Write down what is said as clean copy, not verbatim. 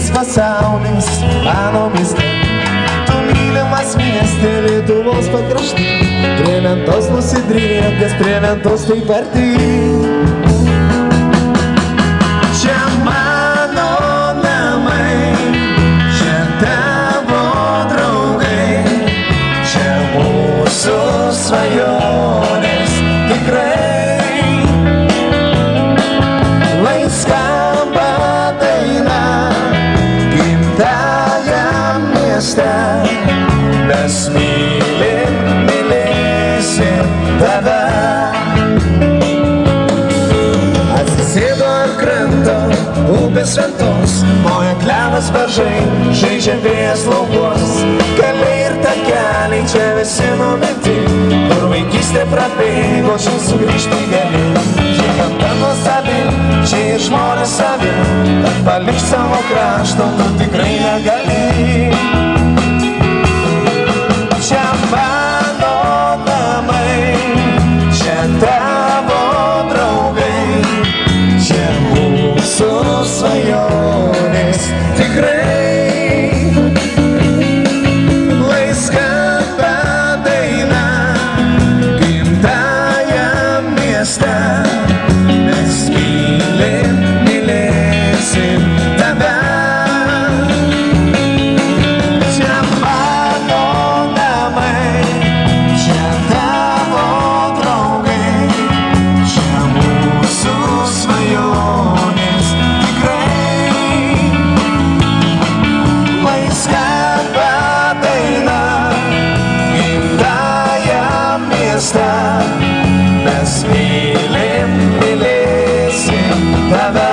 visas pasaulis mano mieste. Tu mylimas mieste Lietuvos pakrašty, prie lentos nusidriekęs, prie lentos taip arti. Čia mano namai, čia tavo draugai, čia mūsų svajonės tikrai. Lai skamba daina gimtajam mieste, mes mylim, mylėsim tave. Atsisėdo ant kranto upės šventos, moja klevas beržai, žaidžia vėjas laukuos. Keliai ir takeliai čia visi numinti, kur vaikystė prabėgo, čia sugrįžti gali. Čia gamta nuostabi, čia ir žmonės savi, tad palik savo krašto tu tikrai negali. Čia mano namai, čia tavo draugai, čia mūsų svajonės tikrai. Lai skamba daina gimtajam mieste, mes mylim, mylėsim tave. Čia mano namai, čia tavo draugai, čia mūsų svajonės tikrai. Lai skamba daina gimtajam mieste, mes mylim, mylėsim tave.